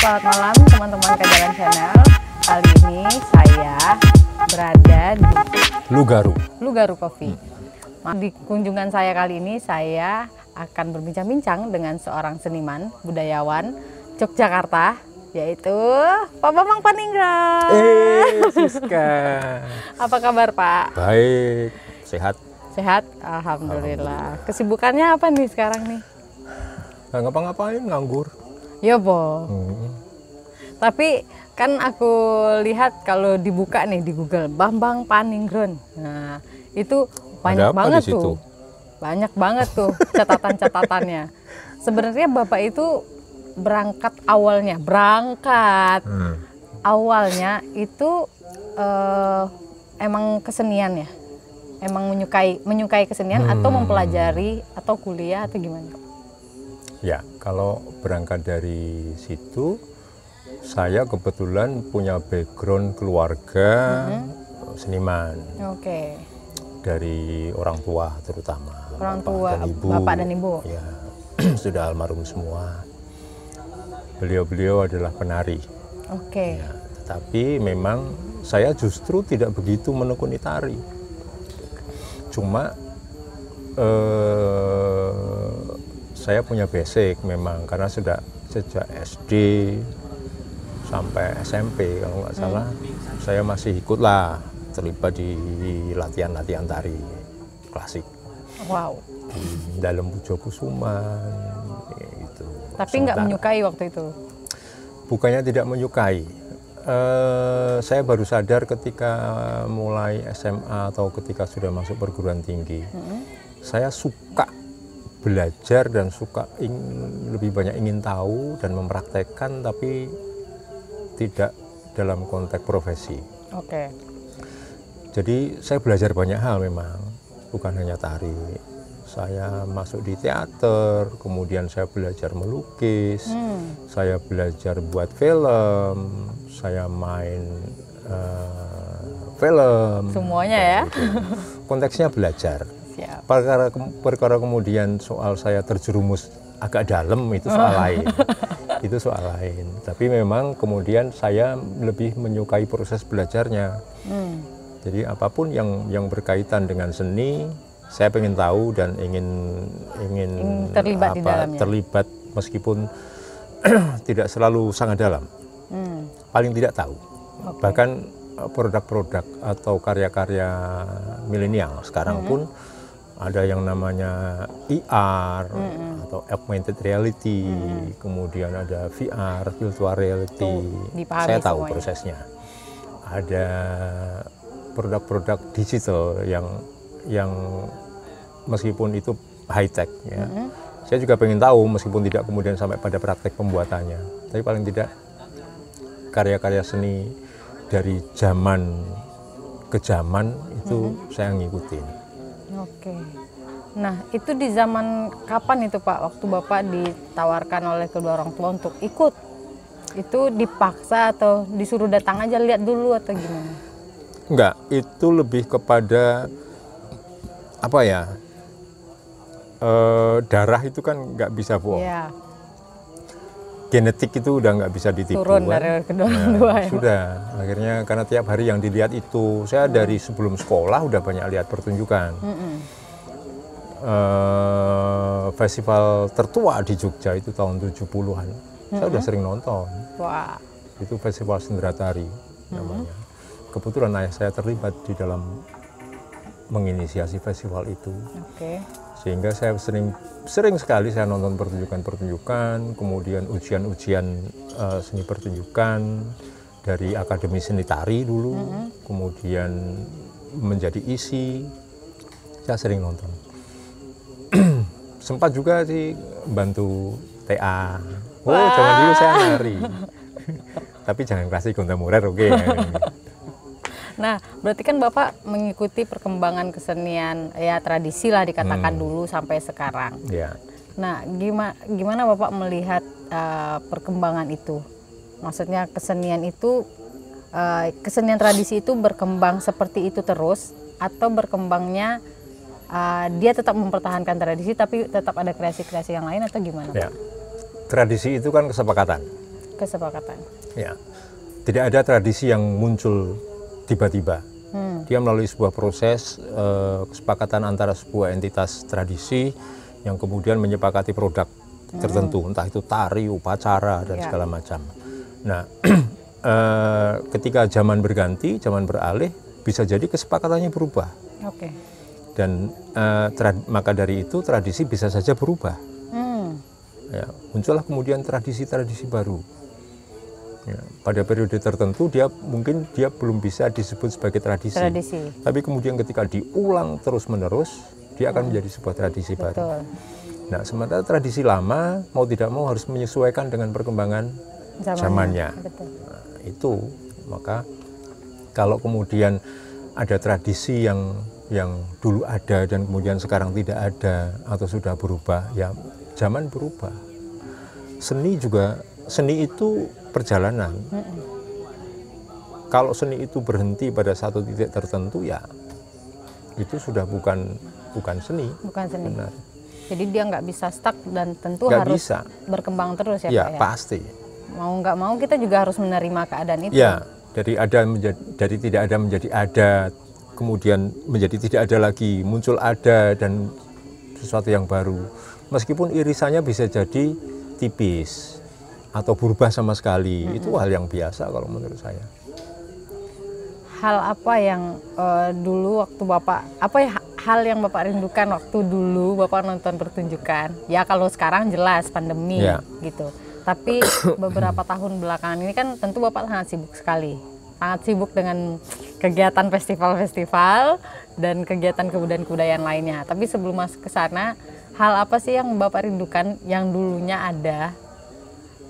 Selamat malam teman-teman Kajalan Channel. Kali ini saya berada di Lugaru Coffee. Di kunjungan saya kali ini saya akan berbincang-bincang dengan seorang seniman budayawan Yogyakarta, yaitu Pak Bambang Paningrat. Siska. Apa kabar Pak? Baik, sehat. Sehat? Alhamdulillah. Kesibukannya apa nih sekarang nih? Nggak ngapa-ngapain, nganggur. Ya po. Tapi kan aku lihat kalau dibuka nih di Google Bambang Paningrat. Nah, itu banyak banget tuh. Banyak banget tuh catatan-catatannya. Sebenarnya Bapak itu awalnya itu emang kesenian ya? Emang menyukai kesenian atau mempelajari atau kuliah atau gimana? Ya, kalau berangkat dari situ, saya kebetulan punya background keluarga seniman. Oke. Dari orang tua terutama. Orang tua, Bapak dan Ibu. Ya, sudah almarhum semua. Beliau-beliau adalah penari. Oke. Ya, tetapi memang saya justru tidak begitu menekuni tari. Cuma saya punya basic memang karena sudah sejak SD sampai SMP kalau nggak salah saya masih ikutlah terlibat di latihan tari klasik. Wow. Di dalam Pujo Kusuman gitu. Tapi nggak menyukai waktu itu? Bukannya tidak menyukai. Saya baru sadar ketika mulai SMA atau ketika sudah masuk perguruan tinggi. Saya suka belajar dan suka lebih banyak ingin tahu dan mempraktekkan, tapi tidak dalam konteks profesi. Oke. Jadi saya belajar banyak hal memang, bukan hanya tari. Saya masuk di teater, kemudian saya belajar melukis, saya belajar buat film, saya main film. Semuanya ya? Gitu. Konteksnya belajar. Siap. Perkara kemudian soal saya terjerumus agak dalam itu soal lain. Itu soal lain. Tapi memang kemudian saya lebih menyukai proses belajarnya. Jadi apapun yang berkaitan dengan seni, saya pengen tahu dan ingin terlibat di dalamnya. Terlibat meskipun tidak selalu sangat dalam. Paling tidak tahu. Okay. Bahkan produk-produk atau karya-karya milenial sekarang pun ada yang namanya IR atau augmented reality, kemudian ada VR, virtual reality. Saya tahu semuanya. Prosesnya. Ada produk-produk digital yang meskipun itu high tech ya. Saya juga pengen tahu meskipun tidak kemudian sampai pada praktek pembuatannya. Tapi paling tidak karya-karya seni dari zaman ke zaman itu saya ngikutin. Oke. Nah, itu di zaman kapan itu Pak? Waktu Bapak ditawarkan oleh kedua orang tua untuk ikut? Itu dipaksa atau disuruh datang aja lihat dulu atau gimana? Enggak, itu lebih kepada apa ya? Darah itu kan nggak bisa bohong. Iya. Genetik itu udah nggak bisa ditipu. Turun dari kedua orang tua ya? Sudah, akhirnya karena tiap hari yang dilihat itu, saya dari sebelum sekolah udah banyak lihat pertunjukan. Festival tertua di Jogja itu tahun 70-an, saya udah sering nonton. Wah. Itu Festival Sendratari namanya. Kebetulan ayah saya terlibat di dalam menginisiasi festival itu. Oke. Sehingga saya sering sekali saya nonton pertunjukan-pertunjukan, kemudian ujian-ujian seni pertunjukan dari Akademi Seni Tari dulu, kemudian menjadi isi, saya sering nonton. Sempat juga sih bantu TA. Zaman dulu saya nari, tapi jangan klasik kontemporer, oke. Nah, berarti kan Bapak mengikuti perkembangan kesenian, ya tradisi lah dikatakan dulu sampai sekarang. Ya. Nah, gimana Bapak melihat perkembangan itu? Maksudnya kesenian tradisi itu berkembang seperti itu terus, atau berkembangnya dia tetap mempertahankan tradisi tapi tetap ada kreasi-kreasi yang lain atau gimana? Ya. Tradisi itu kan kesepakatan. Kesepakatan. Ya, tidak ada tradisi yang muncul tiba-tiba. Dia melalui sebuah proses kesepakatan antara sebuah entitas tradisi yang kemudian menyepakati produk tertentu, entah itu tari, upacara, dan segala macam. Nah, ketika zaman berganti, zaman beralih, bisa jadi kesepakatannya berubah. Oke. Dan maka dari itu tradisi bisa saja berubah. Ya, muncullah kemudian tradisi-tradisi baru. Ya, pada periode tertentu mungkin dia belum bisa disebut sebagai tradisi. Tapi kemudian ketika diulang terus-menerus, dia akan menjadi sebuah tradisi baru. Nah, sementara tradisi lama mau tidak mau harus menyesuaikan dengan perkembangan zamannya. Nah, itu maka kalau kemudian ada tradisi yang dulu ada dan kemudian sekarang tidak ada atau sudah berubah, ya zaman berubah. Seni itu perjalanan. Kalau seni itu berhenti pada satu titik tertentu, ya itu sudah bukan seni. Bukan seni. Benar. Jadi dia nggak bisa stuck dan tentu nggak harus bisa. Berkembang terus ya, ya Pak ya. Pasti. Mau nggak mau kita juga harus menerima keadaan itu. Ya, dari tidak ada menjadi ada, kemudian menjadi tidak ada lagi, muncul ada dan sesuatu yang baru. Meskipun irisannya bisa jadi tipis atau berubah sama sekali, itu hal yang biasa kalau menurut saya. Hal apa yang dulu waktu Bapak, hal yang Bapak rindukan waktu dulu Bapak nonton pertunjukan? Ya kalau sekarang jelas pandemi gitu. Tapi beberapa tahun belakangan ini kan tentu Bapak sangat sibuk sekali. Sangat sibuk dengan kegiatan festival-festival dan kegiatan kebudayaan lainnya. Tapi sebelum masuk ke sana, hal apa sih yang Bapak rindukan yang dulunya ada,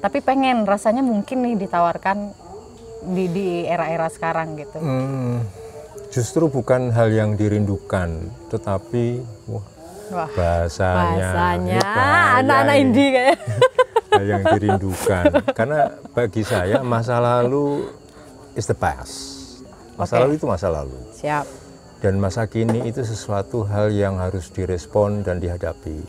tapi pengen rasanya mungkin nih ditawarkan di era-era sekarang gitu? Justru bukan hal yang dirindukan, tetapi bahasanya anak-anak indie kayak hal yang dirindukan. Karena bagi saya masa lalu is the past. Masa lalu itu masa lalu. Siap. Dan masa kini itu sesuatu hal yang harus direspon dan dihadapi.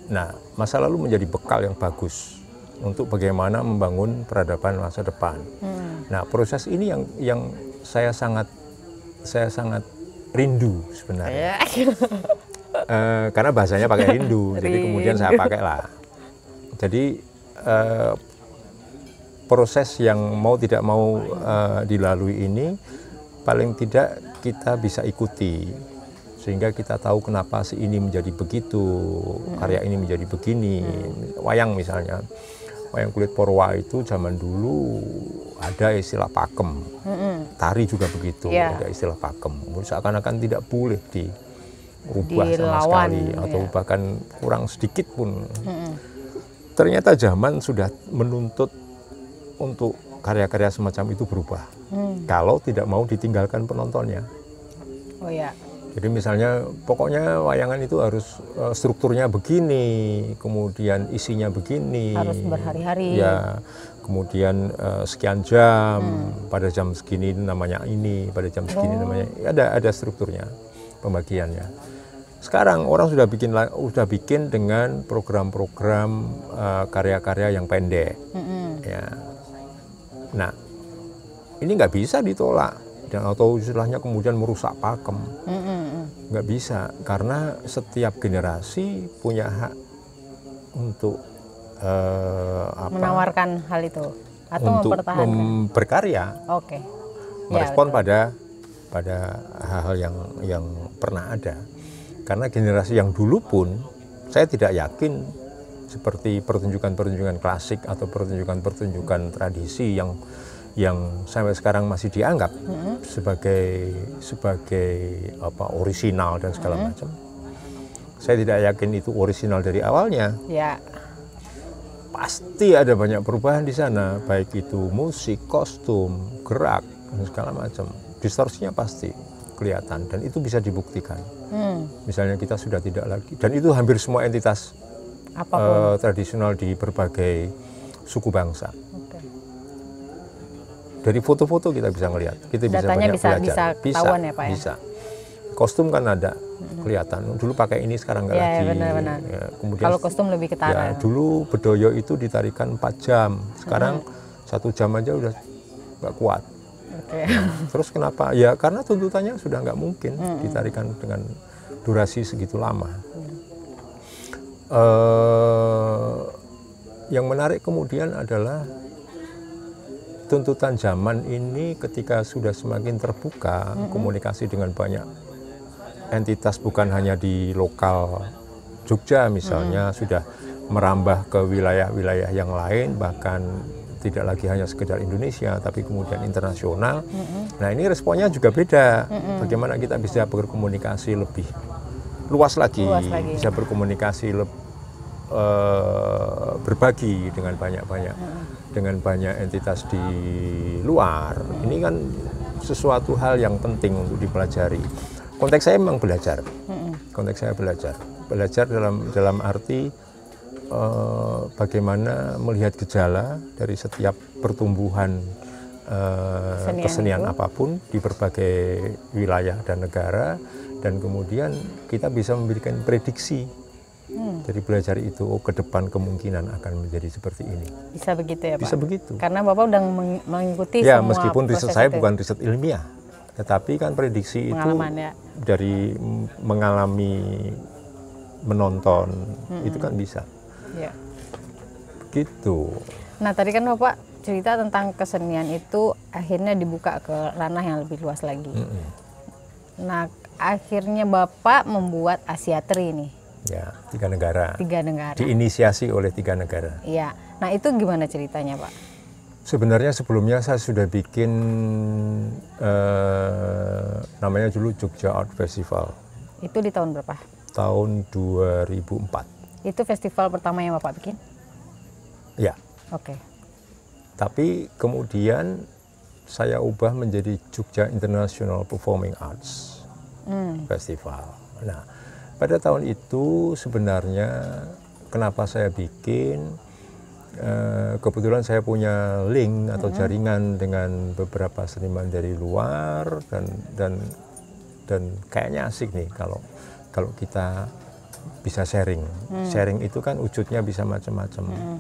Nah, masa lalu menjadi bekal yang bagus untuk bagaimana membangun peradaban masa depan. Nah, proses ini yang saya sangat rindu sebenarnya. Karena bahasanya pakai rindu, jadi kemudian saya pakai lah. Jadi proses yang mau tidak mau dilalui ini paling tidak kita bisa ikuti sehingga kita tahu kenapa si ini menjadi begitu, karya ini menjadi begini. Wayang misalnya, wayang kulit Porwa itu zaman dulu ada istilah pakem, tari juga begitu, ada istilah pakem. Seakan-akan tidak boleh diubah sama sekali atau bahkan kurang sedikit pun. Ternyata zaman sudah menuntut untuk karya-karya semacam itu berubah. Kalau tidak mau ditinggalkan penontonnya. Oh ya. Jadi misalnya pokoknya wayangan itu harus strukturnya begini, kemudian isinya begini. Harus berhari-hari. Ya, kemudian sekian jam, pada jam segini namanya ini, pada jam segini namanya. Ada strukturnya, pembagiannya. Sekarang orang sudah bikin dengan program-program karya-karya yang pendek. Ya. Nah, ini nggak bisa ditolak dan atau istilahnya kemudian merusak pakem. Nggak bisa, karena setiap generasi punya hak untuk menawarkan hal itu atau untuk mempertahankan berkarya. Merespon pada hal-hal yang pernah ada. Karena generasi yang dulu pun saya tidak yakin seperti pertunjukan-pertunjukan klasik atau pertunjukan-pertunjukan tradisi yang sampai sekarang masih dianggap sebagai orisinal dan segala macam. Saya tidak yakin itu orisinal dari awalnya. Ya. Pasti ada banyak perubahan di sana, baik itu musik, kostum, gerak dan segala macam. Distorsinya pasti kelihatan dan itu bisa dibuktikan. Misalnya kita sudah tidak lagi, dan itu hampir semua entitas tradisional di berbagai suku bangsa. Dari foto-foto kita bisa melihat, kita bisa banyak belajar. Bisa ketahuan ya Pak ya? Bisa. kostum kan ada kelihatan. Dulu pakai ini, sekarang nggak lagi. Benar-benar. Ya, kemudian kalau kostum lebih ketara. Ya, dulu bedoyo itu ditarikan 4 jam, sekarang 1 jam aja udah nggak kuat. Terus kenapa? Ya karena tuntutannya sudah nggak mungkin ditarikan dengan durasi segitu lama. Yang menarik kemudian adalah tuntutan zaman ini ketika sudah semakin terbuka, komunikasi dengan banyak entitas, bukan hanya di lokal Jogja misalnya, sudah merambah ke wilayah-wilayah yang lain, bahkan tidak lagi hanya sekedar Indonesia, tapi kemudian internasional. Nah ini responnya juga beda. Bagaimana kita bisa berkomunikasi lebih luas lagi. Bisa berkomunikasi berbagi dengan banyak entitas di luar. Ini kan sesuatu hal yang penting untuk dipelajari. Konteks saya memang belajar. Konteks saya belajar dalam arti bagaimana melihat gejala dari setiap pertumbuhan kesenian apapun di berbagai wilayah dan negara, dan kemudian kita bisa memberikan prediksi. Jadi belajar itu, ke depan kemungkinan akan menjadi seperti ini. Bisa begitu ya Pak? Bisa begitu. Karena Bapak udah mengikuti ya, semua meskipun riset saya itu. Bukan riset ilmiah, tetapi kan prediksi Pengalaman, itu ya. Dari mengalami, menonton, itu kan bisa. Ya. Gitu. Nah tadi kan Bapak cerita tentang kesenian itu akhirnya dibuka ke ranah yang lebih luas lagi. Nah akhirnya Bapak membuat Asiatri ini. Ya, 3 negara. 3 negara. Diinisiasi oleh 3 negara. Iya. Nah itu gimana ceritanya Pak? Sebenarnya sebelumnya saya sudah bikin namanya dulu Jogja Art Festival. Itu di tahun berapa? Tahun 2004. Itu festival pertama yang Bapak bikin? Ya. Oke. Tapi kemudian saya ubah menjadi Jogja International Performing Arts Festival. Nah, pada tahun itu sebenarnya kenapa saya bikin, kebetulan saya punya link atau jaringan dengan beberapa seniman dari luar, dan kayaknya asik nih kalau kita bisa sharing. Sharing itu kan wujudnya bisa macam-macam.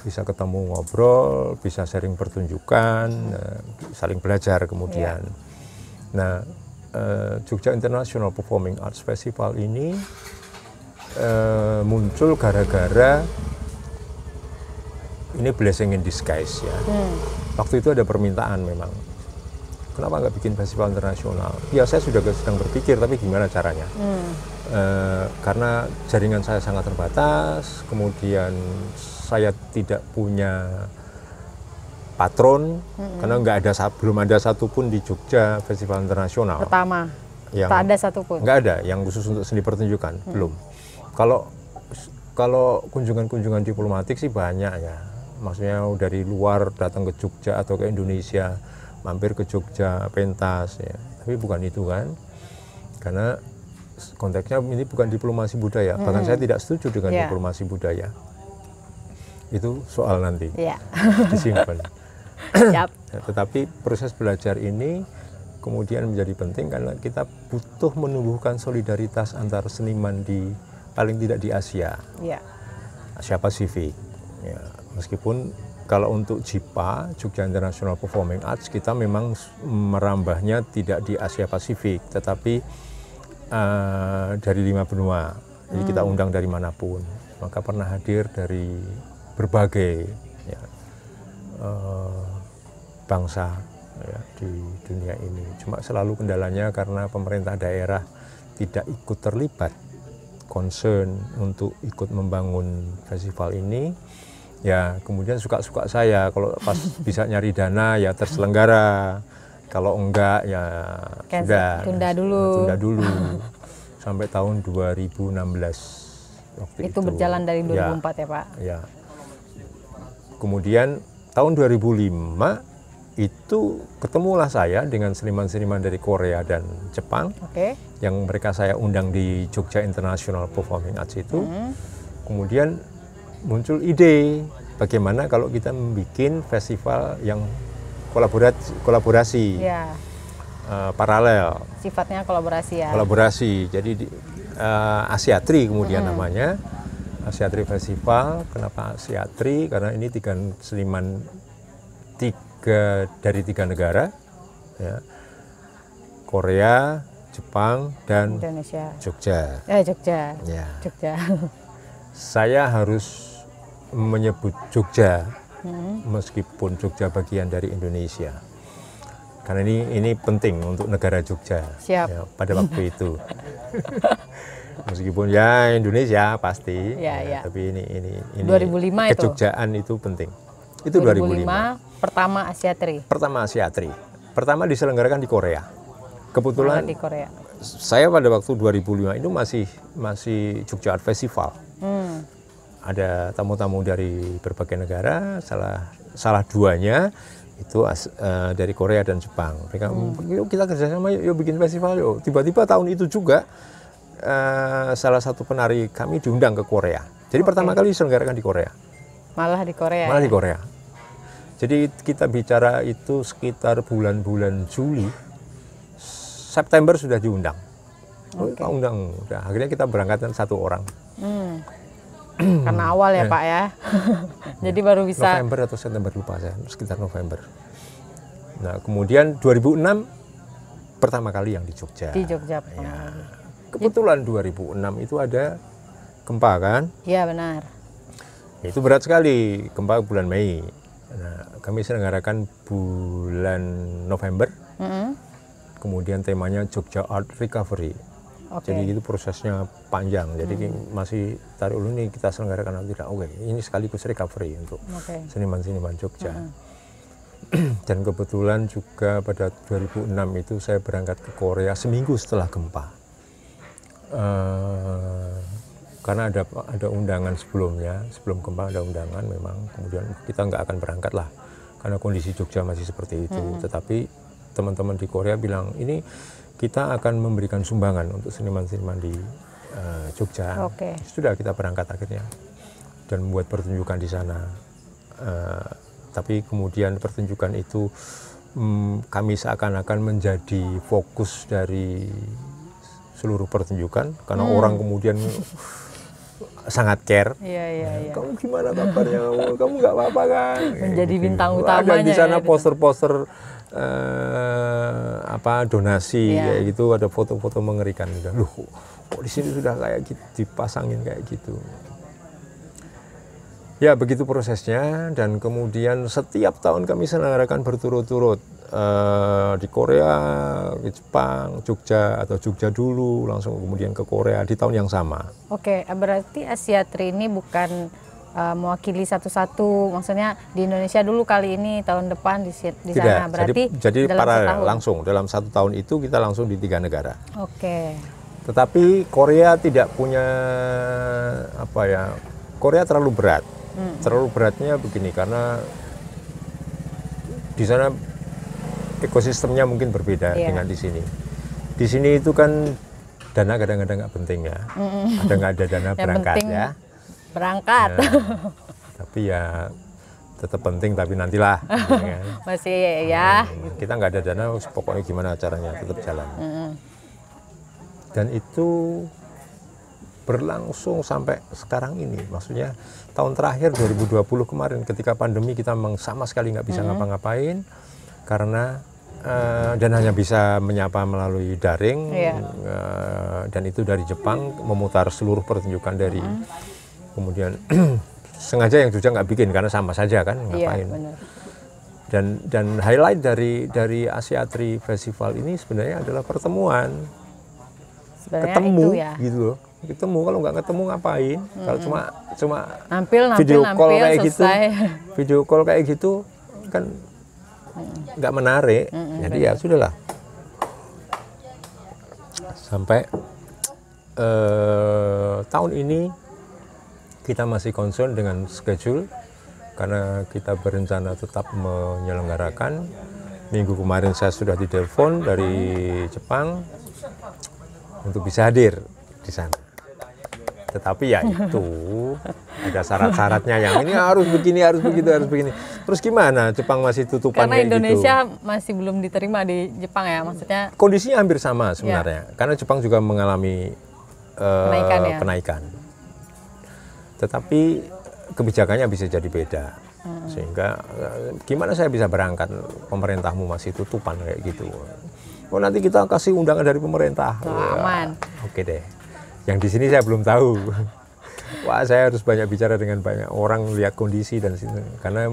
Bisa ketemu ngobrol, bisa sharing pertunjukan, saling belajar kemudian. Nah, Jogja International Performing Arts Festival ini muncul gara-gara ini blessing in disguise ya. Waktu itu ada permintaan memang, kenapa nggak bikin festival internasional? Ya saya sudah sedang berpikir, tapi gimana caranya? Karena jaringan saya sangat terbatas, kemudian saya tidak punya patron, karena belum ada satupun di Jogja festival internasional. Pertama, tak ada satupun? Nggak ada, yang khusus untuk seni pertunjukan, belum. Kalau kunjungan-kunjungan diplomatik sih banyak ya, maksudnya dari luar datang ke Jogja atau ke Indonesia, mampir ke Jogja, pentas ya. Tapi bukan itu kan, karena konteksnya ini bukan diplomasi budaya, bahkan saya tidak setuju dengan diplomasi budaya. Itu soal nanti, disimpan. Tetapi proses belajar ini kemudian menjadi penting karena kita butuh menumbuhkan solidaritas antar seniman paling tidak di Asia, Asia Pasifik. Ya, meskipun kalau untuk JIPA, Jogja International Performing Arts, kita memang merambahnya tidak di Asia Pasifik, tetapi dari 5 benua. Jadi kita undang dari manapun, maka pernah hadir dari berbagai bangsa ya, di dunia ini. Cuma selalu kendalanya karena pemerintah daerah tidak ikut terlibat, concern untuk ikut membangun festival ini. Ya kemudian suka-suka saya, kalau pas bisa nyari dana ya terselenggara, kalau enggak ya sudah tunda dulu sampai tahun 2016 waktu itu. Berjalan dari 2004 ya Pak? Ya. Kemudian tahun 2005 itu ketemulah saya dengan seniman-seniman dari Korea dan Jepang, yang mereka saya undang di Jogja International Performing Arts itu. Kemudian muncul ide bagaimana kalau kita membuat festival yang kolaborasi. paralel. Sifatnya kolaborasi ya. Kolaborasi. Jadi Asiatri kemudian namanya. Asiatri Festival. Kenapa Asiatri? Karena ini tiga seniman dari tiga negara, ya. Korea, Jepang, dan Indonesia. Jogja. Jogja. Ya. Jogja. Saya harus menyebut Jogja, meskipun Jogja bagian dari Indonesia. Karena ini penting untuk negara Jogja. Siap. Ya, pada waktu itu. Meskipun ya Indonesia pasti, ya. Tapi ini 2005 kejogjaan itu penting. Itu 2005 pertama Asiatri. Pertama Asiatri. Pertama diselenggarakan di Korea. Kebetulan di Korea. Saya pada waktu 2005 itu masih Jogja Art Festival. Ada tamu-tamu dari berbagai negara, salah duanya itu dari Korea dan Jepang. Mereka, yuk kita kerjasama, yuk bikin festival, yuk. Tiba-tiba tahun itu juga salah satu penari kami diundang ke Korea. Jadi pertama kali diselenggarakan di Korea. Malah di Korea. Malah di Korea. Jadi kita bicara itu sekitar bulan-bulan Juli, September sudah diundang. Kita undang, udah. Akhirnya kita berangkatkan 1 orang. Karena awal ya Pak ya. Jadi baru bisa. November atau September lupa saya, sekitar November. Nah kemudian 2006 pertama kali yang di Jogja. Di Jogja. Ya. Kebetulan 2006 itu ada gempa kan? Iya benar. Itu berat sekali, gempa bulan Mei. Nah, kami selenggarakan bulan November. Kemudian temanya Jogja Art Recovery. Jadi itu prosesnya panjang. Jadi masih tarik ulur nih kita selenggarakan atau tidak. Ini sekaligus recovery untuk seniman-seniman Jogja. Dan kebetulan juga pada 2006 itu saya berangkat ke Korea seminggu setelah gempa. Karena ada undangan sebelumnya, sebelum gempa ada undangan memang, kemudian kita nggak akan berangkat lah karena kondisi Jogja masih seperti itu. Tetapi teman-teman di Korea bilang ini kita akan memberikan sumbangan untuk seniman-seniman di Jogja. Sudah kita berangkat akhirnya dan membuat pertunjukan di sana. Tapi kemudian pertunjukan itu kami seakan-akan menjadi fokus dari seluruh pertunjukan karena orang kemudian sangat care. Kamu gimana kabarnya? Kamu nggak apa-apa kan? Menjadi bintang utamanya. Ada di sana poster-poster donasi kayak gitu, ada foto-foto mengerikan. Loh, kok di sini sudah kayak gitu, dipasangin kayak gitu. Ya begitu prosesnya, dan kemudian setiap tahun kami selenggarakan berturut-turut di Korea, di Jepang, Jogja atau Jogja dulu, langsung kemudian ke Korea di tahun yang sama. Berarti Asiatri ini bukan mewakili satu-satu, maksudnya di Indonesia dulu kali ini, tahun depan di sana. Berarti jadi paralel langsung dalam 1 tahun itu kita langsung di 3 negara. Tetapi Korea tidak punya Korea terlalu berat. Terlalu beratnya begini karena di sana ekosistemnya mungkin berbeda dengan di sini. Di sini itu kan dana kadang-kadang nggak penting ya. Ada nggak ada dana berangkat ya. Berangkat. Tapi ya tetap penting, tapi nantilah. Ya. Masih ya. Kita nggak ada dana, pokoknya gimana caranya tetap jalan. Dan itu berlangsung sampai sekarang ini. Maksudnya tahun terakhir 2020 kemarin ketika pandemi kita memang sama sekali nggak bisa ngapa-ngapain karena dan hanya bisa menyapa melalui daring. Dan itu dari Jepang memutar seluruh pertunjukan dari kemudian sengaja yang Jogja nggak bikin karena sama saja kan ngapain. Dan highlight dari Asiatri Festival ini sebenarnya adalah pertemuan. Ketemu gitu loh. Ketemu, kalau nggak ketemu ngapain? Kalau cuma video call kayak gitu, video call kayak gitu kan nggak menarik. Jadi ya sudahlah. Sampai tahun ini kita masih concern dengan schedule karena kita berencana tetap menyelenggarakan. Minggu kemarin saya sudah ditelepon dari Jepang untuk bisa hadir di sana. Tetapi ya itu ada syarat-syaratnya yang ini harus begini, harus begitu, harus begini. Terus gimana? Jepang masih tutupan karena kayak Indonesia gitu. masih belum diterima di Jepang ya, maksudnya. Kondisinya hampir sama sebenarnya. Karena Jepang juga mengalami kenaikan. Tetapi kebijakannya bisa jadi beda. Sehingga gimana saya bisa berangkat, pemerintahmu masih tutupan kayak gitu. Oh nanti kita kasih undangan dari pemerintah. Aman. Oke deh. Yang di sini saya belum tahu. Wah saya harus banyak bicara dengan banyak orang, lihat kondisi dan karena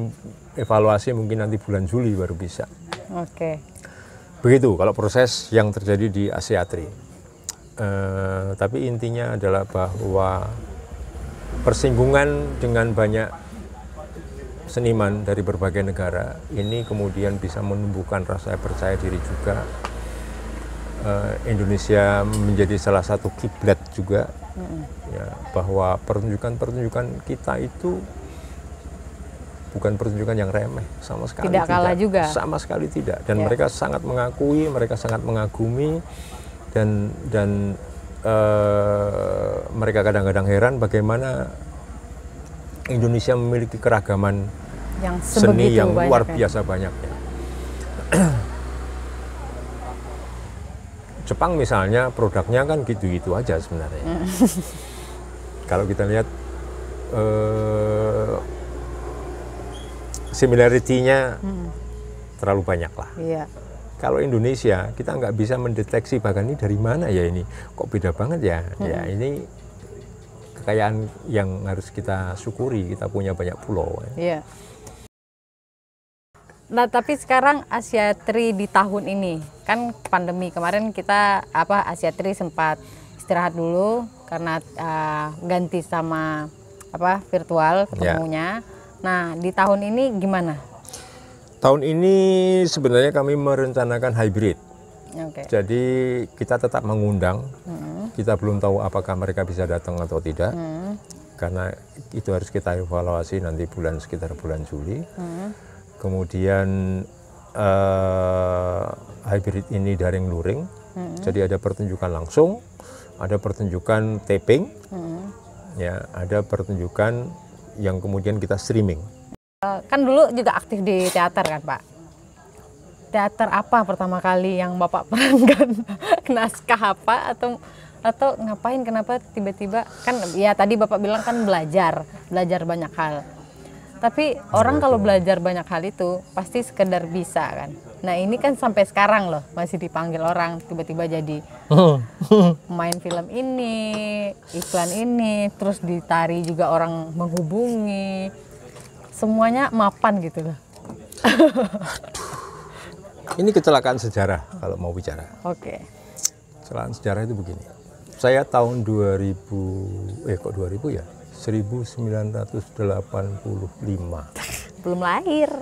evaluasi mungkin nanti bulan Juli baru bisa. Oke. Begitu kalau proses yang terjadi di Asiatri. Tapi intinya adalah bahwa persinggungan dengan banyak seniman dari berbagai negara ini kemudian bisa menumbuhkan rasa percaya diri juga. Indonesia menjadi salah satu kiblat juga, ya, bahwa pertunjukan kita itu bukan pertunjukan yang remeh sama sekali. Tidak kalah juga. Sama sekali tidak. Dan mereka sangat mengakui, mereka sangat mengagumi, dan mereka kadang-kadang heran bagaimana Indonesia memiliki keragaman yang seni yang luar banyaknya. biasa banyaknya. Jepang misalnya produknya kan gitu-gitu aja sebenarnya. Kalau kita lihat similarity-nya terlalu banyak lah. Iya. Kalau Indonesia kita nggak bisa mendeteksi bahkan ini dari mana ya ini, kok beda banget ya. Ya ini kekayaan yang harus kita syukuri, kita punya banyak pulau. Iya. Nah tapi sekarang Asiatri di tahun ini kan pandemi kemarin kita Asiatri sempat istirahat dulu karena ganti sama virtual ketemunya. Nah di tahun ini gimana? Tahun ini sebenarnya kami merencanakan hybrid. Jadi kita tetap mengundang. Kita belum tahu apakah mereka bisa datang atau tidak. Karena itu harus kita evaluasi nanti sekitar bulan Juli. Kemudian hybrid ini daring luring, jadi ada pertunjukan langsung, ada pertunjukan taping, ya, ada pertunjukan yang kemudian kita streaming. Kan dulu juga aktif di teater kan Pak? Teater apa pertama kali yang Bapak perankan? Naskah apa atau ngapain? Kenapa tiba-tiba kan ya tadi Bapak bilang kan belajar banyak hal. Tapi orang kalau belajar banyak hal itu pasti sekedar bisa kan. Nah ini kan sampai sekarang loh masih dipanggil orang tiba-tiba jadi main film ini, iklan ini, terus ditari juga orang menghubungi, semuanya mapan gitu loh. Ini kecelakaan sejarah kalau mau bicara. Oke. Kecelakaan sejarah itu begini. Saya tahun 2000 kok 2000 ya? 1985. Belum lahir.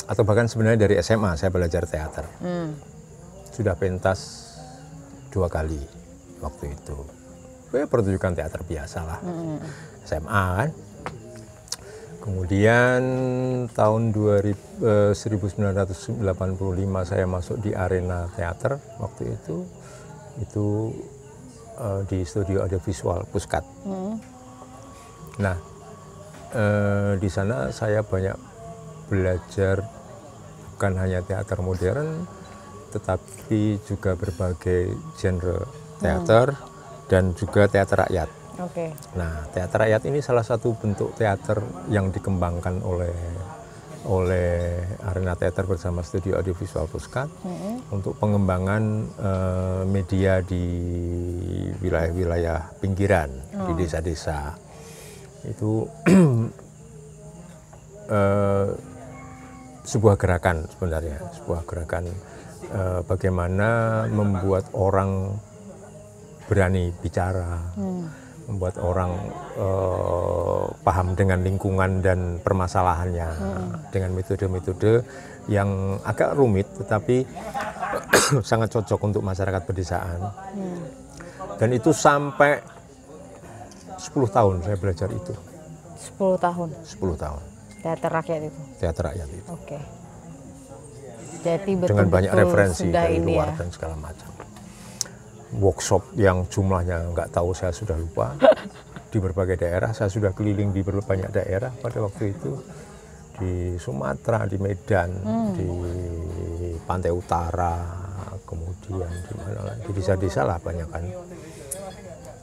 Atau bahkan sebenarnya dari SMA saya belajar teater. Sudah pentas 2 kali waktu itu. Pertunjukan teater biasa lah. SMA kan. Kemudian tahun 1985 saya masuk di arena teater waktu itu di studio audiovisual Puskat. Nah, di sana saya banyak belajar bukan hanya teater modern, tetapi juga berbagai genre teater dan juga teater rakyat. Nah, teater rakyat ini salah satu bentuk teater yang dikembangkan oleh Arena Teater bersama Studio Audiovisual Puskat untuk pengembangan media di wilayah-wilayah pinggiran, di desa-desa. Itu sebuah gerakan sebenarnya, bagaimana membuat orang berani bicara, membuat orang paham dengan lingkungan dan permasalahannya dengan metode-metode yang agak rumit tetapi sangat cocok untuk masyarakat pedesaan. Dan itu sampai 10 tahun saya belajar itu. 10 tahun? 10 tahun. Teater rakyat itu? Teater rakyat itu. Oke. Jadi betul-betul dengan banyak referensi dari luar dan segala macam. workshop yang jumlahnya nggak tahu, saya sudah lupa, di berbagai daerah. Saya sudah keliling di banyak daerah pada waktu itu, di Sumatera, di Medan, di Pantai Utara, kemudian di mana lagi, di desa-desa lah banyak kan.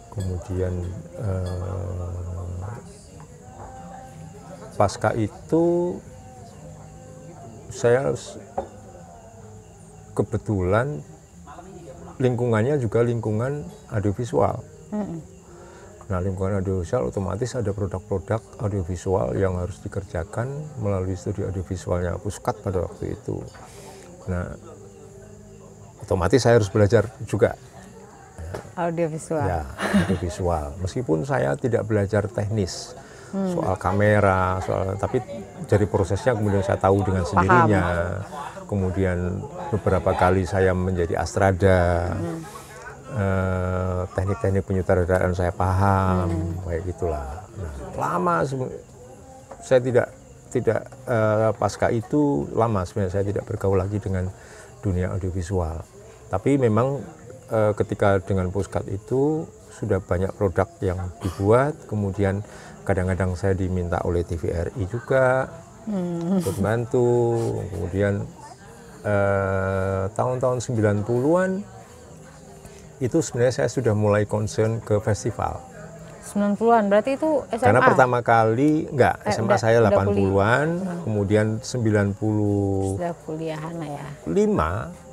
Kemudian pasca itu saya kebetulan lingkungannya juga lingkungan audiovisual. Nah, lingkungan audiovisual otomatis ada produk-produk audiovisual yang harus dikerjakan melalui studi audiovisualnya Puskat pada waktu itu. Nah, otomatis saya harus belajar juga audiovisual. Ya, audiovisual. Meskipun saya tidak belajar teknis soal kamera, tapi dari prosesnya kemudian saya tahu dengan sendirinya. Kemudian beberapa kali saya menjadi astrada, teknik-teknik penyutradaraan saya paham, kayak gitulah. Nah, lama saya tidak pasca itu lama sebenarnya saya tidak bergaul lagi dengan dunia audiovisual. Tapi memang ketika dengan Puskat itu sudah banyak produk yang dibuat, kemudian kadang-kadang saya diminta oleh TVRI juga untuk bantu. Kemudian tahun-tahun 90-an itu sebenarnya saya sudah mulai concern ke festival. 90-an berarti itu SMA? Karena pertama kali, SMA saya 80-an, kemudian 90 sudah kuliahan lah ya. 5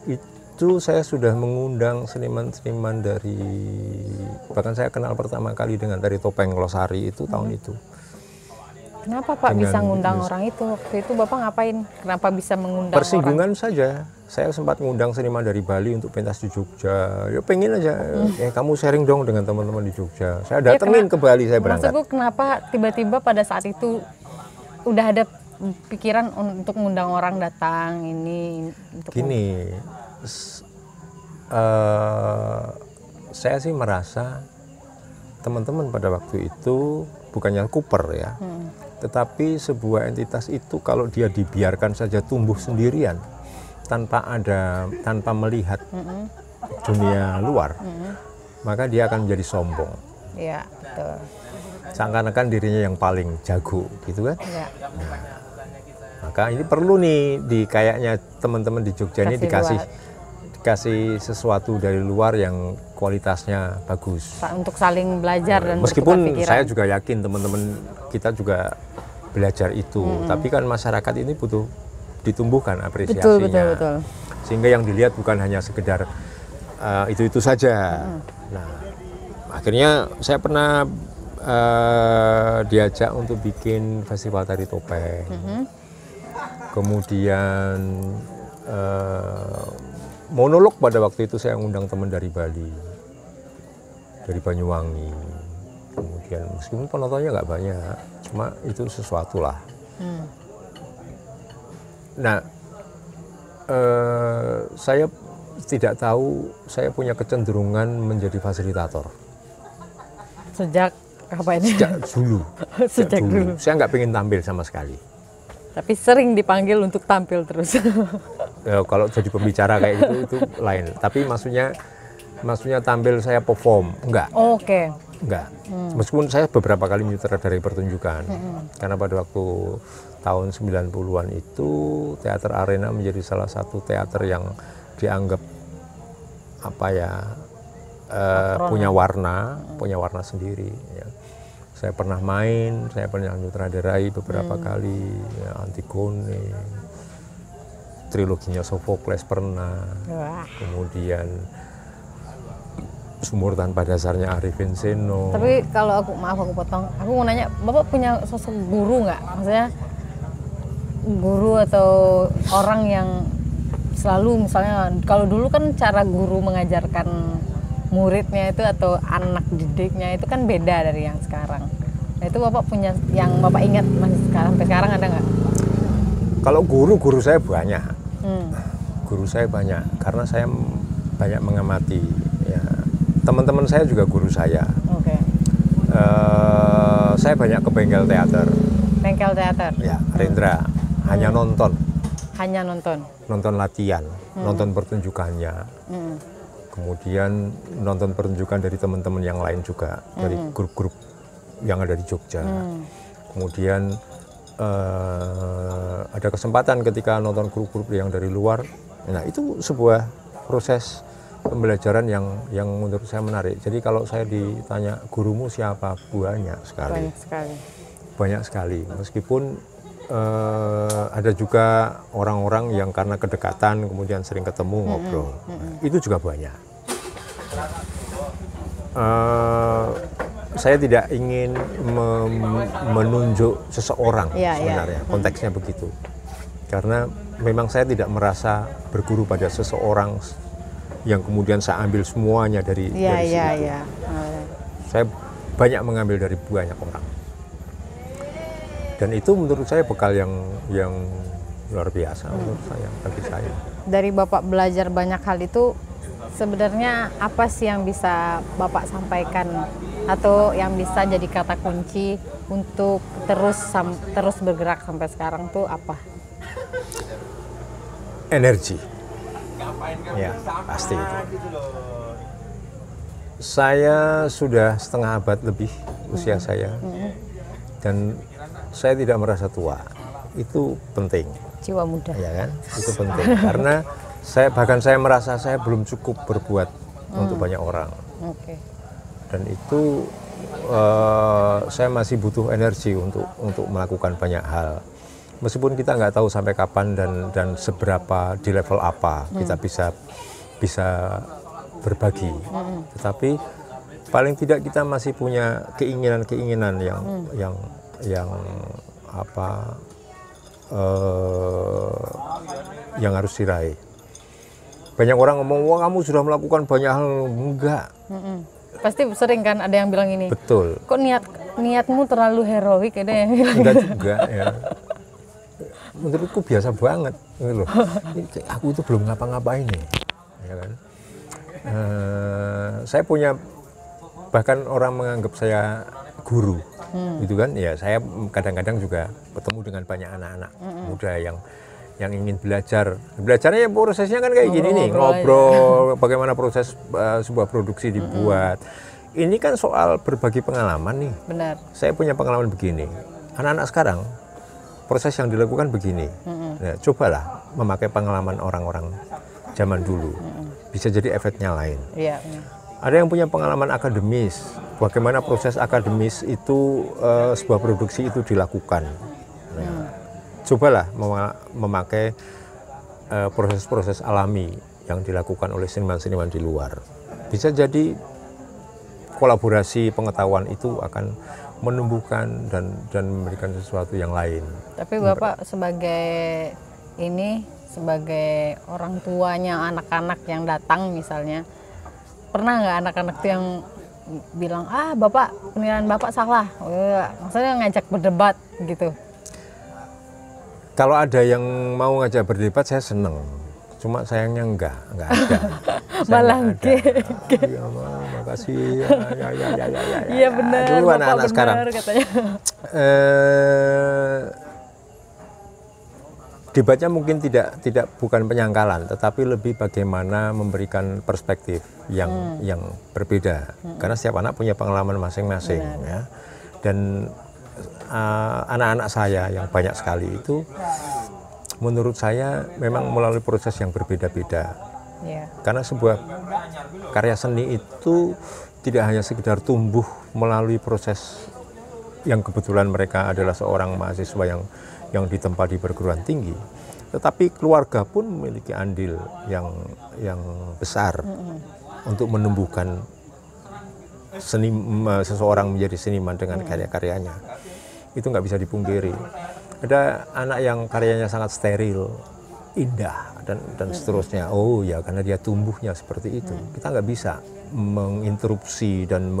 itu saya sudah mengundang seniman-seniman dari, bahkan saya kenal pertama kali dengan tari topeng Losari itu tahun itu. Kenapa Pak bisa ngundang orang itu? Waktu itu Bapak ngapain? Kenapa bisa mengundang persinggungan orang? Saja. Saya sempat mengundang seniman dari Bali untuk pentas di Jogja. Ya pengen aja, kamu sharing dong dengan teman-teman di Jogja. Saya datengin ke Bali, saya berangkat. Maksudku kenapa tiba-tiba pada saat itu udah ada pikiran untuk mengundang orang datang ini? Untuk gini, saya sih merasa teman-teman pada waktu itu bukannya kuper ya, tetapi sebuah entitas itu kalau dia dibiarkan saja tumbuh sendirian tanpa melihat dunia luar, maka dia akan menjadi sombong. Iya, betul. Seakan-akan dirinya yang paling jago, gitu kan? Ya. Nah, maka ini perlu nih kayaknya teman-teman di Jogja ini dikasih sesuatu dari luar yang kualitasnya bagus. Untuk saling belajar dan meskipun saya juga yakin teman-teman kita juga belajar itu, tapi kan masyarakat ini butuh ditumbuhkan apresiasinya. Betul. Sehingga yang dilihat bukan hanya sekedar itu saja. Nah, akhirnya saya pernah diajak untuk bikin festival tari topeng. Kemudian monolog pada waktu itu saya ngundang teman dari Bali, dari Banyuwangi. Kemudian meskipun penontonnya nggak banyak, cuma itu sesuatu lah. Nah, saya tidak tahu, saya punya kecenderungan menjadi fasilitator. Sejak kapan? Sejak dulu. Sejak dulu. Saya nggak pengen tampil sama sekali. Tapi sering dipanggil untuk tampil terus. Ya, kalau jadi pembicara kayak gitu itu lain. Tapi maksudnya tampil saya perform, enggak. Oke. Enggak. Meskipun saya beberapa kali menyutradarai pertunjukan. Karena pada waktu tahun 90-an itu Teater Arena menjadi salah satu teater yang dianggap punya warna sendiri ya. Saya pernah main, saya pernah menyutradarai beberapa kali ya, Antigone, triloginya Sophocles pernah. Kemudian Sumur Tanpa Dasarnya Arifin Seno. Tapi kalau aku potong, aku mau nanya, Bapak punya sosok guru nggak? Maksudnya guru atau orang yang selalu, misalnya kalau dulu kan cara guru mengajarkan muridnya itu atau anak didiknya itu kan beda dari yang sekarang. Nah, itu Bapak punya yang Bapak ingat masih sampai sekarang ada nggak? Kalau guru saya banyak. Guru saya banyak karena saya banyak mengamati ya. Teman-teman saya juga guru saya. Oke. Saya banyak ke bengkel teater. Bengkel teater? Ya, Rendra. Hanya nonton. Hanya nonton? Nonton latihan, nonton pertunjukannya. kemudian nonton pertunjukan dari teman-teman yang lain juga, dari grup-grup yang ada di Jogja. Kemudian ada kesempatan ketika nonton grup-grup yang dari luar. Nah, itu sebuah proses pembelajaran yang menurut saya menarik. Jadi kalau saya ditanya gurumu siapa, banyak sekali. Banyak sekali. Meskipun ada juga orang-orang yang karena kedekatan kemudian sering ketemu ngobrol, itu juga banyak. Saya tidak ingin menunjuk seseorang sebenarnya, konteksnya begitu. Karena memang saya tidak merasa berguru pada seseorang yang kemudian saya ambil semuanya dari situ. Saya banyak mengambil dari banyak orang. Dan itu menurut saya bekal yang luar biasa menurut saya, bagi saya. Dari Bapak belajar banyak hal itu, sebenarnya apa sih yang bisa Bapak sampaikan atau yang bisa jadi kata kunci untuk terus bergerak sampai sekarang tuh apa? Energi. Ya, pasti itu. Saya sudah setengah abad lebih usia saya. Dan saya tidak merasa tua. Itu penting. Jiwa muda. Ya kan? Itu penting. Karena bahkan saya merasa saya belum cukup berbuat untuk banyak orang. Dan itu saya masih butuh energi untuk melakukan banyak hal. Meskipun kita nggak tahu sampai kapan dan seberapa, di level apa kita bisa berbagi. Tetapi paling tidak kita masih punya keinginan-keinginan yang harus diraih. Banyak orang ngomong, wah kamu sudah melakukan banyak hal. Enggak. Pasti sering kan ada yang bilang ini. Betul. Kok niatmu terlalu heroik, ada yang bilang. Enggak juga ya. Menurutku biasa banget gitu loh. Aku itu belum ngapa-ngapain nih, ya kan. Saya punya, bahkan orang menganggap saya guru, gitu kan. Ya saya kadang-kadang juga ketemu dengan banyak anak-anak muda yang ingin belajar. Belajarnya ya prosesnya kan kayak gini nih, ngobrol, bagaimana proses sebuah produksi dibuat. Ini kan soal berbagi pengalaman nih. Benar. Saya punya pengalaman begini. Anak-anak sekarang proses yang dilakukan begini. Nah, cobalah memakai pengalaman orang-orang zaman dulu. Bisa jadi efeknya lain. Ada yang punya pengalaman akademis. Bagaimana proses akademis itu sebuah produksi itu dilakukan. Nah, cobalah memakai proses-proses alami yang dilakukan oleh seniman-seniman di luar. Bisa jadi kolaborasi pengetahuan itu akan menumbuhkan dan memberikan sesuatu yang lain. Tapi Bapak sebagai orang tuanya anak-anak yang datang misalnya, pernah nggak anak-anak itu yang bilang, Bapak, penilaian Bapak salah, maksudnya ngajak berdebat gitu? Kalau ada yang mau ngajak berdebat saya seneng, cuma sayangnya enggak ada. Balangke. Iya, makasih. Iya benar. Dulu anak-anak sekarang. Katanya. Debatnya mungkin bukan penyangkalan, tetapi lebih bagaimana memberikan perspektif yang berbeda. Karena setiap anak punya pengalaman masing-masing, ya. Dan anak-anak saya yang banyak sekali itu, menurut saya memang melalui proses yang berbeda-beda. Karena sebuah karya seni itu tidak hanya sekedar tumbuh melalui proses yang kebetulan mereka adalah seorang mahasiswa yang ditempa di perguruan tinggi, tetapi keluarga pun memiliki andil yang besar untuk menumbuhkan seseorang menjadi seniman dengan karya-karyanya. Itu nggak bisa dipungkiri. Ada anak yang karyanya sangat steril, indah dan seterusnya. Oh ya, karena dia tumbuhnya seperti itu. Kita nggak bisa menginterupsi dan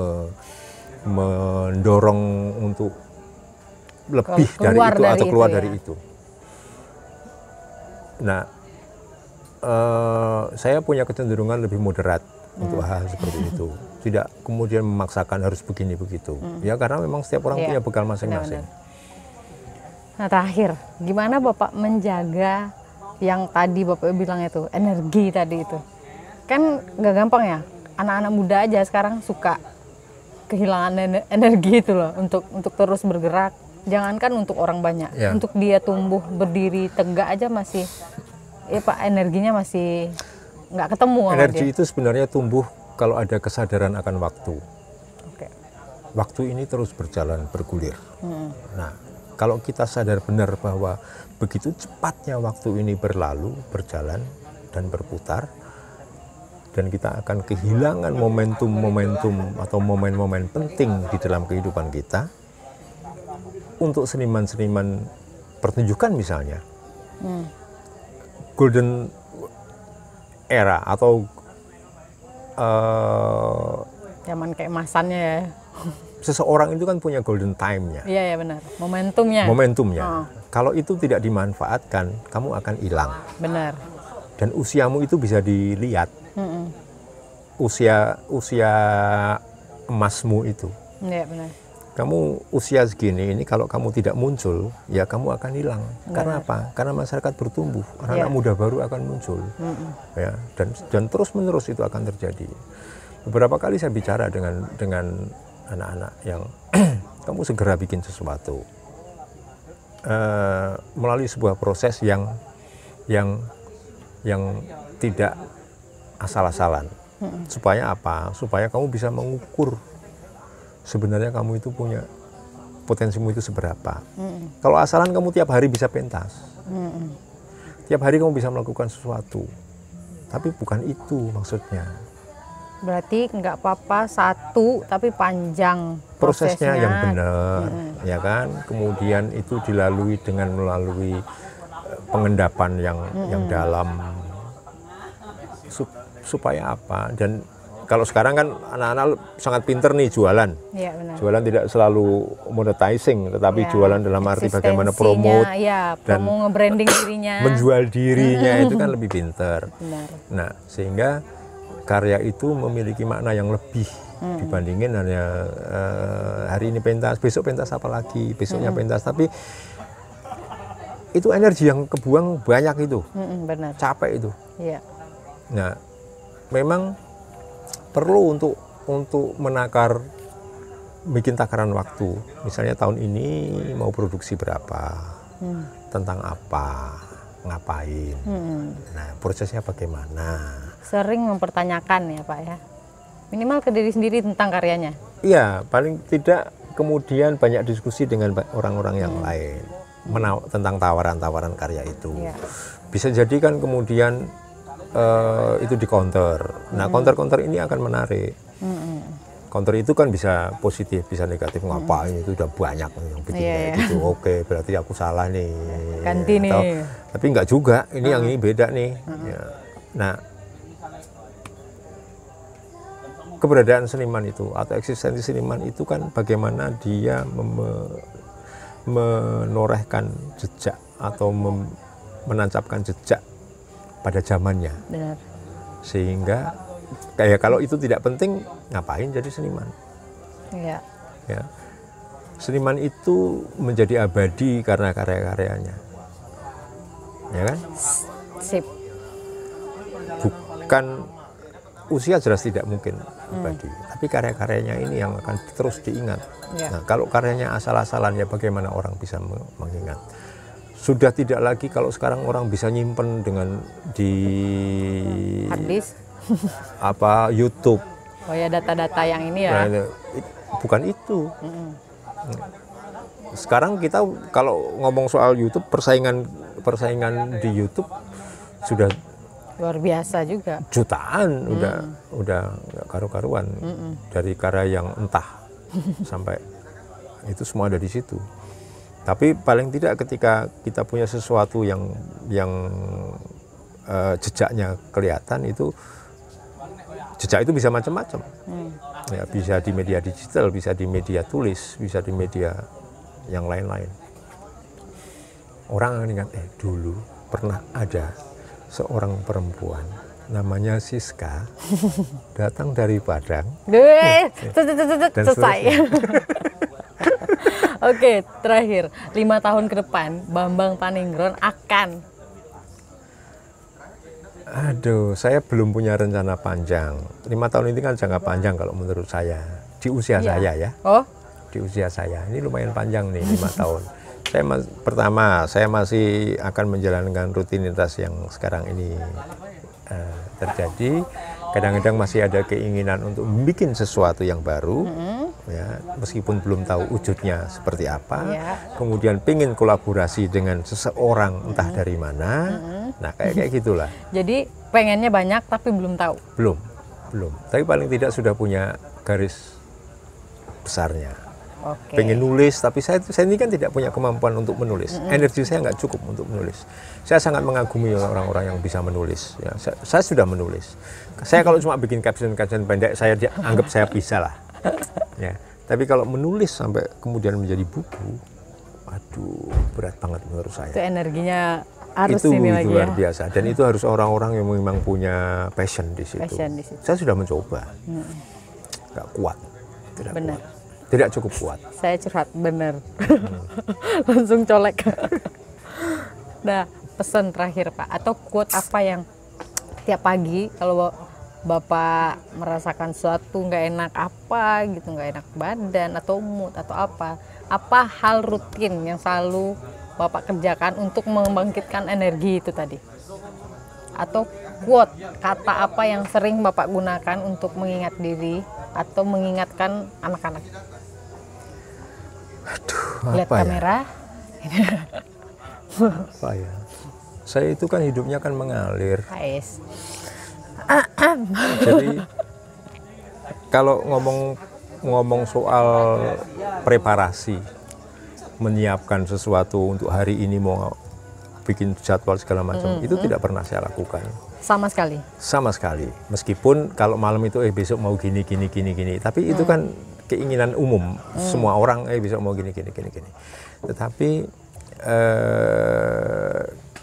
mendorong untuk lebih dari itu atau keluar dari itu. Nah, saya punya kecenderungan lebih moderat untuk hal seperti itu. Tidak kemudian memaksakan harus begini begitu. Ya karena memang setiap orang punya bekal masing-masing. Nah terakhir, gimana Bapak menjaga yang tadi Bapak bilang itu, energi tadi itu? Kan nggak gampang ya, anak-anak muda aja sekarang suka kehilangan energi itu loh untuk terus bergerak. Jangankan untuk orang banyak, untuk dia tumbuh berdiri tegak aja masih, ya Pak, energinya masih nggak ketemu. Energi itu sebenarnya tumbuh kalau ada kesadaran akan waktu. Oke. Waktu ini terus berjalan, bergulir. Nah, kalau kita sadar benar bahwa begitu cepatnya waktu ini berlalu, berjalan dan berputar, dan kita akan kehilangan momentum-momentum atau momen-momen penting di dalam kehidupan kita. Untuk seniman-seniman pertunjukan misalnya, golden era atau zaman keemasannya ya. Seseorang itu kan punya golden time-nya. Iya, ya benar. Momentumnya. Kalau itu tidak dimanfaatkan, kamu akan hilang. Benar. Dan usiamu itu bisa dilihat. Usia emasmu itu. Iya, benar. Kamu usia segini ini kalau kamu tidak muncul, ya kamu akan hilang. Karena apa? Karena masyarakat bertumbuh, anak-anak muda baru akan muncul. Ya, dan terus-menerus itu akan terjadi. Beberapa kali saya bicara dengan anak-anak yang kamu segera bikin sesuatu melalui sebuah proses yang tidak asal-asalan. Supaya apa? Supaya kamu bisa mengukur sebenarnya kamu itu punya potensimu itu seberapa. Kalau asalan kamu tiap hari bisa pentas, tiap hari kamu bisa melakukan sesuatu, tapi bukan itu maksudnya. Berarti nggak apa-apa satu tapi panjang prosesnya yang benar, ya kan. Kemudian itu dilalui dengan melalui pengendapan yang dalam, supaya apa. Dan kalau sekarang kan anak-anak sangat pinter nih jualan. Ya, benar. Jualan tidak selalu monetizing, tetapi jualan dalam arti bagaimana promote dan nge-branding dirinya, menjual dirinya itu kan lebih pinter. Benar. Nah, sehingga karya itu memiliki makna yang lebih dibandingin hanya hari ini pentas, besok pentas apa lagi, besoknya pentas. Tapi itu energi yang kebuang banyak itu, benar. Capek itu. Iya. Nah, memang perlu untuk menakar, bikin takaran waktu. Misalnya tahun ini mau produksi berapa, tentang apa, ngapain, nah prosesnya bagaimana. Sering mempertanyakan ya Pak ya, minimal ke diri sendiri tentang karyanya. Iya, paling tidak kemudian banyak diskusi dengan orang-orang yang lain tentang tawaran-tawaran karya itu. Bisa jadi kan kemudian itu di counter. Nah, counter-counter ini akan menarik. Counter itu kan bisa positif, bisa negatif. Ngapain itu udah banyak yang bikin kayak gitu. Oke, berarti aku salah nih. Ganti nih. Tapi enggak juga. Ini yang ini beda nih. Ya. Nah, keberadaan seniman itu atau eksistensi seniman itu kan bagaimana dia menorehkan jejak atau menancapkan jejak pada zamannya. Benar. Sehingga kayak kalau itu tidak penting, ngapain jadi seniman? Iya. Ya. Seniman itu menjadi abadi karena karya-karyanya. Ya kan? Sip. Bukan usia jelas tidak mungkin abadi, tapi karya-karyanya ini yang akan terus diingat. Nah, kalau karyanya asal-asalan, ya bagaimana orang bisa mengingat? Sudah tidak lagi kalau sekarang orang bisa nyimpen dengan di harddisk, YouTube. Oh ya, data-data yang ini ya. Nah, bukan itu. Sekarang kita kalau ngomong soal YouTube, persaingan di YouTube sudah luar biasa juga. Jutaan, udah nggak karu-karuan. Dari karya yang entah sampai itu semua ada di situ. Tapi paling tidak ketika kita punya sesuatu yang jejaknya kelihatan, itu jejak itu bisa macam-macam. Ya, bisa di media digital, bisa di media tulis, bisa di media yang lain-lain. Orang akan ingat, dulu pernah ada seorang perempuan namanya Siska datang dari Padang. Selesai. Oke, terakhir 5 tahun ke depan Bambang Paningron akan Aduh, saya belum punya rencana panjang. 5 tahun ini kan jangka panjang kalau menurut saya. Di usia saya ya. Oh? Di usia saya. Ini lumayan panjang nih, 5 tahun. Pertama, saya masih akan menjalankan rutinitas yang sekarang ini terjadi. Kadang-kadang masih ada keinginan untuk membuat sesuatu yang baru, ya, meskipun belum tahu wujudnya seperti apa. Kemudian pengen kolaborasi dengan seseorang entah dari mana. Nah, kayak gitulah. Jadi pengennya banyak tapi belum tahu. Belum. Tapi paling tidak sudah punya garis besarnya. Pengen nulis, tapi saya ini kan tidak punya kemampuan untuk menulis. Energi saya nggak cukup untuk menulis. Saya sangat mengagumi orang-orang yang bisa menulis. Ya, saya sudah menulis. Saya kalau cuma bikin caption pendek, saya anggap saya bisa lah. Ya, tapi kalau menulis sampai kemudian menjadi buku, aduh, berat banget menurut saya. Itu energinya harus itu ini lagi luar ya. biasa. Dan itu harus orang-orang yang memang punya passion di situ. Saya sudah mencoba, nggak kuat, tidak Benar. kuat. Tidak cukup kuat. Saya curhat, bener. Langsung colek. Nah, pesan terakhir Pak, atau quote apa yang tiap pagi kalau Bapak merasakan sesuatu nggak enak apa gitu, nggak enak badan atau mood atau apa hal rutin yang selalu Bapak kerjakan untuk membangkitkan energi itu tadi? Atau quote, kata apa yang sering Bapak gunakan untuk mengingat diri atau mengingatkan anak-anak? Aduh, lihat kamera. Apa ya? Saya itu kan hidupnya kan mengalir. Jadi kalau ngomong soal preparasi, menyiapkan sesuatu untuk hari ini, mau bikin jadwal segala macam, itu tidak pernah saya lakukan. Sama sekali. Sama sekali. Meskipun kalau malam itu besok mau gini. Tapi itu kan keinginan umum semua orang, besok mau gini. Tetapi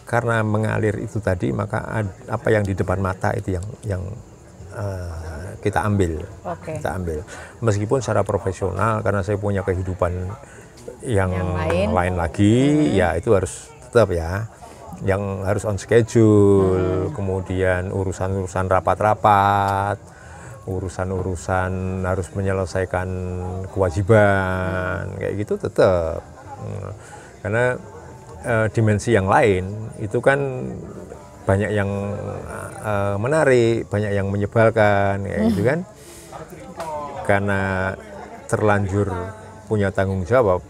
karena mengalir itu tadi, maka apa yang di depan mata itu yang kita ambil. Kita ambil. Meskipun secara profesional, karena saya punya kehidupan yang lain lagi, ya itu harus tetap ya. Yang harus on schedule, kemudian urusan-urusan rapat-rapat, urusan-urusan harus menyelesaikan kewajiban, kayak gitu tetap. Karena dimensi yang lain itu kan banyak yang menarik, banyak yang menyebalkan, kayak gitu kan. Karena terlanjur punya tanggung jawab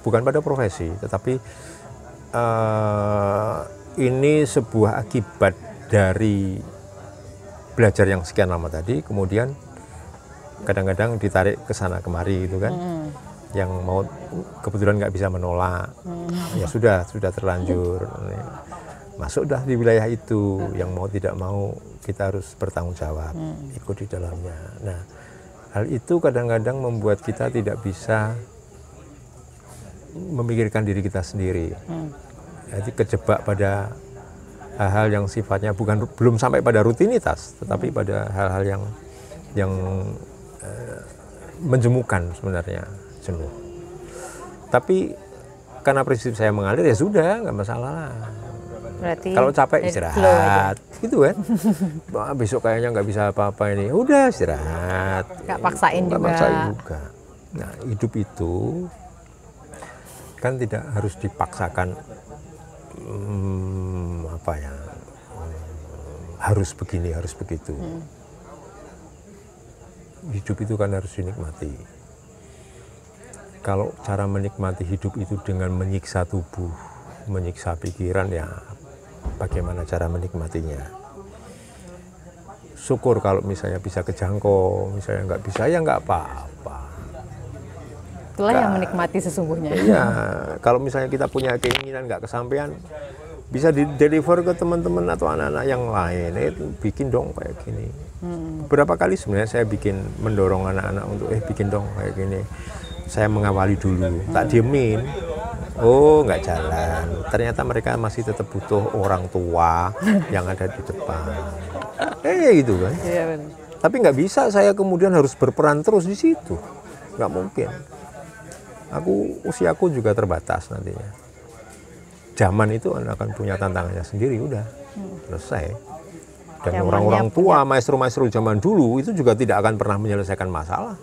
bukan pada profesi, tetapi ini sebuah akibat dari belajar yang sekian lama tadi, kemudian kadang-kadang ditarik ke sana kemari gitu kan. Yang mau kebetulan nggak bisa menolak, ya sudah terlanjur masuk dah di wilayah itu. Yang mau tidak mau kita harus bertanggung jawab, ikut di dalamnya. Nah, hal itu kadang-kadang membuat kita tidak bisa memikirkan diri kita sendiri. Jadi kejebak pada hal-hal yang sifatnya belum sampai pada rutinitas, tetapi pada hal-hal yang menjemukan sebenarnya, jenuh. Tapi karena prinsip saya mengalir, ya sudah, nggak masalah lah. Berarti kalau capek istirahat, gitu kan. Besok kayaknya nggak bisa apa-apa ini, udah istirahat. Nggak paksain juga. Nah, hidup itu kan tidak harus dipaksakan, harus begini, harus begitu. Hidup itu kan harus dinikmati. Kalau cara menikmati hidup itu dengan menyiksa tubuh, menyiksa pikiran, ya bagaimana cara menikmatinya? Syukur kalau misalnya bisa kejangkau, misalnya nggak bisa, ya nggak apa-apa. Itulah yang menikmati sesungguhnya. Iya, kalau misalnya kita punya keinginan nggak kesampaian, bisa di-deliver ke teman-teman atau anak-anak yang lain. Bikin dong kayak gini. Beberapa kali sebenarnya saya mendorong anak-anak untuk bikin dong kayak gini. Saya mengawali dulu, tak diemin. Oh, nggak jalan. Ternyata mereka masih tetap butuh orang tua yang ada di depan. Gitu kan. Iya, benar. Tapi nggak bisa saya kemudian harus berperan terus di situ. Nggak mungkin. Usiaku juga terbatas nantinya. zaman itu akan punya tantangannya sendiri, udah selesai. Dan Zamannya orang-orang tua, maestro-maestro zaman dulu itu juga tidak akan pernah menyelesaikan masalah.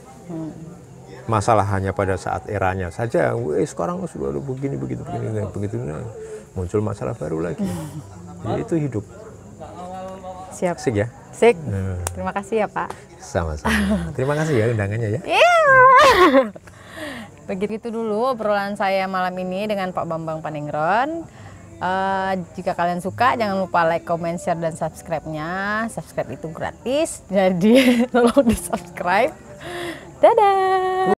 Masalah hanya pada saat eranya saja. Sekarang sudah ada begini, begitu, muncul masalah baru lagi. Jadi itu hidup. Siap. Asik ya? Sik. Terima kasih ya Pak. Sama-sama. Terima kasih ya undangannya ya. Begitu dulu obrolan saya malam ini dengan Pak Bambang Paningron. Jika kalian suka, jangan lupa like, comment, share, dan subscribe-nya. Subscribe itu gratis, jadi tolong di subscribe. Dadah.